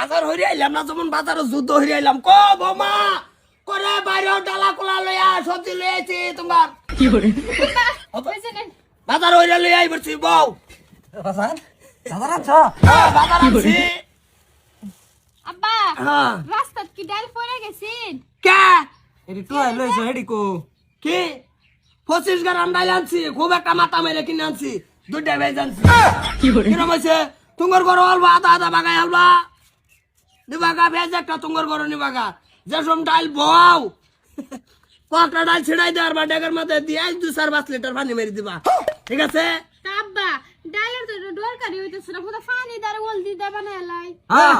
বাজার হইরে আইলাম না, যেমন বাজারে যুদ্ধ হইরে আইলাম। ক বৌমা করে বাইরে ডালা কোলা লইয়া সবজি লই আইছি তোমার কি করে বাজার হইরে লই আই বলছি বউ। বাজার বাজার আনছ? বাজার আনছি। আব্বা হ্যাঁ রাস্তাত কি ডাল পড়ে গেছেন? কে এডি তো লইছ এডি কো কি 25 গ্রাম ডাল আনছি, খুব একটা মাথা মেরে কিনে আনছি, দুইটা ভেজ আনছি। কি করে কিরম হয়েছে? তুঙ্গর ঘর আলবা আধা আধা বাগাই আলবা নিবাগা ভেজ একটা তুঙ্গর ঘর নিবাগা যেসব ডাল বউ কটা ডাল ছিড়াই দেওয়ার বা ডেকের মধ্যে দিয়ে 2-4 লিটার পানি মেরে দিবা, ঠিক আছে? আব্বা ডালের তো দরকারি হইতেছে না, পুরো পানি দারে ওল দি দে বানাইলাই। হ্যাঁ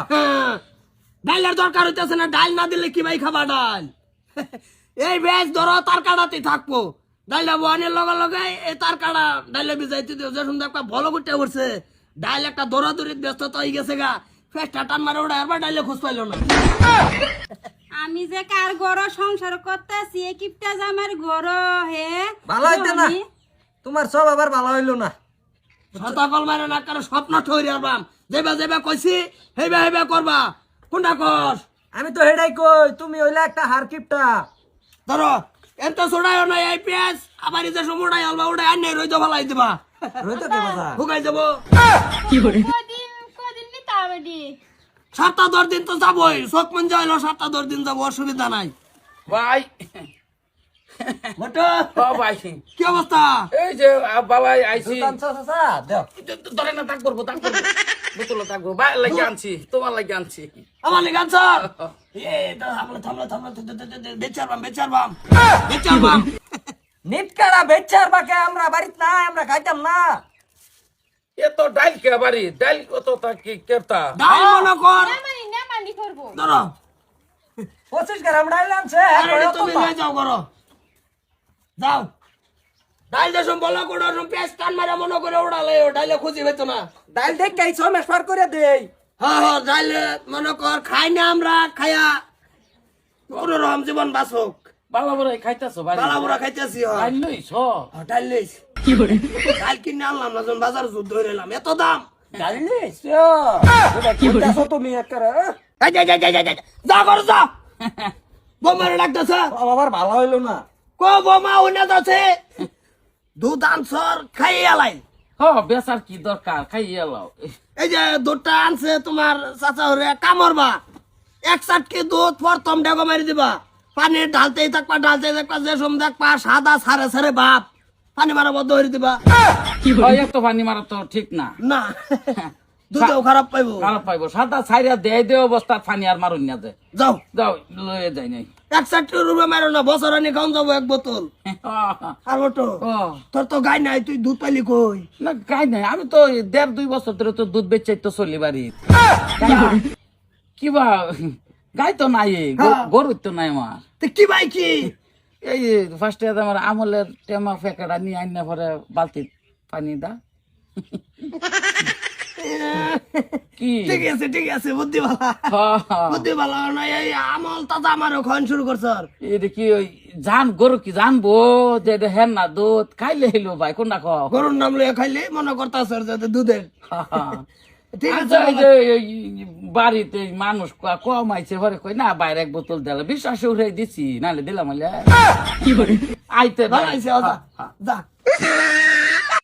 ডালের দরকার হইতেছে না, ডাল না দিলে কি ভাই খাবা ডাল? এই ভেজ ধরো তার কাটাতেই থাকবো, ডালটা বোয়ানের লগে লগে এই তার কাটা ডাইলে ভিজাইতে দিও। যে সুন্দর একটা ভালো করতে করছে ডাইল একটা দৌড়াদৌড়ির ব্যস্ততা হয়ে গেছে গা, ফেসটা টান মারে ওটা এবার ডাইলে খোঁজ পাইল না। আমি যে কার ঘর সংসার করতেছি কিপটা জামার ঘর হে ভালো হইতে না, তোমার সব আবার ভালো হইলো না। সতাকল মারে না কারো স্বপ্ন ঠইরে আরবাম, যেবা যেবা কইছি হেবা হেবা করবা। কোনটা কস? আমি তো হেডাই কই, তুমি হইলা একটা হারকিপটা। ধরো এত ছোড়াইও না এই পেঁয়াজ, আবার এই যে সমুড়াই আলবা ওটা আনে রইদ ভালাই দিবা, রইতো কে বাজার? হুকাই যাবো। কি করে কদিন নিতে হবে দি 7-10 দিন তো যাবোই, চোখ মন যাইলো 7-10 দিন যাবো, অসুবিধা নাই। ভাই বটো ভাই কি অবস্থা? এই যে বাবাই আইছি আনছ চাচা দেও। ধরে না তাক করবো বোতল তাকবো ভাই লাগে আনছি তোমার লাগে আনছি আমার লিগান স্যার এই তো থামলো বেচারবাম নিটকাড়া বেচার বাকে আমরা বাড়িত না, আমরা খাইতাম না। এ তো ডাইল কে বাড়ি ডাইল কত কি কেতা ডাল মনে কর না মানি করব ধরো 25 গ্রাম ডাইল আনছে। আরে তুমি লয়ে যাও করো যাও। ডাইল দেশম বলা কোড়া পেঁয়াজ টান মারা মনে করে ওড়ালে ও ডাইলে খুঁজি পেতো না। ডাইল দেখ কাই 6 মাস পার করে দেই। হ্যাঁ হ্যাঁ ডাইলে মনে কর খাই না আমরা খায়া কোনো রকম জীবন বাঁচুক। বালা বড় খাইতাছো বাড়ি বালা বুড়া খাইতেছি ডাইল লইছ ডাইল লইছি। কি করে ডাইল কিনে আনলাম না, যখন বাজার যুদ্ধ হয়ে এলাম এত দাম। ডাইল নিছ এটা কি করছো তুমি একবারে? যা করো যা বোমারে ডাকতেছে আবার ভালো হইলো না। কো বোমা উনে যাচ্ছে দুধ আনছর খাই আলাই। হ বেচার কি দরকার খাইয়ে লাও এই যে দুধটা আনছে তোমার চাচা হরে কামড়বা, এক চাটকে দুধ প্রথম ডেগো মারি দিবা, পানি ঢালতেই থাকবা যে সম দেখবা সাদা সারে সারে ভাব, পানি মারা বন্ধ হয়ে দিবা। এত পানি মারা তো ঠিক না না দুধেও খারাপ পাইবো, খারাপ পাইবো সাদা ছাইরা দেয় দে অবস্থা পানি আর মারুন না দে যাও যাও লয়ে যাই নাই এক চারটি রুমে মারো না, বছর আনি খাওন যাবো এক বোতল। আর ওটো ও তোর তো গাই নাই, তুই দুধ পাইলি কই? না গাই নাই, আমি তো 1.5-2 বছর ধরে তো দুধ বেচাই তো চলি বাড়ি কিবা গাই তো নাই গরু তো নাই আমার তো কি ভাই কি এই ফার্স্টে আমার আমলের টেমা ফেকাটা নিয়ে আইনা পরে বালতি পানি দা কি ঠিক আছে বুদ্ধি ভালা বুদ্ধি ভালা না, এই আমল তাজা আমারও খাওয়ান শুরু করছে। এটা কি ওই জান গরু কি জানবো যে এটা হেন না দুধ খাইলে হইলো ভাই কোনটা খাও গরুর নাম লইয়া খাইলে মনে করতাছে দুধের। ঠিক আছে আচ্ছা, এই যে এই বাড়িতে মানুষ কমাইছে পরে কই না বাইরে এক বোতল দিলে বিশ্বাসে উঠে দিছি নাহলে দিলাম আইতে ভালো হয়েছে, যা যা।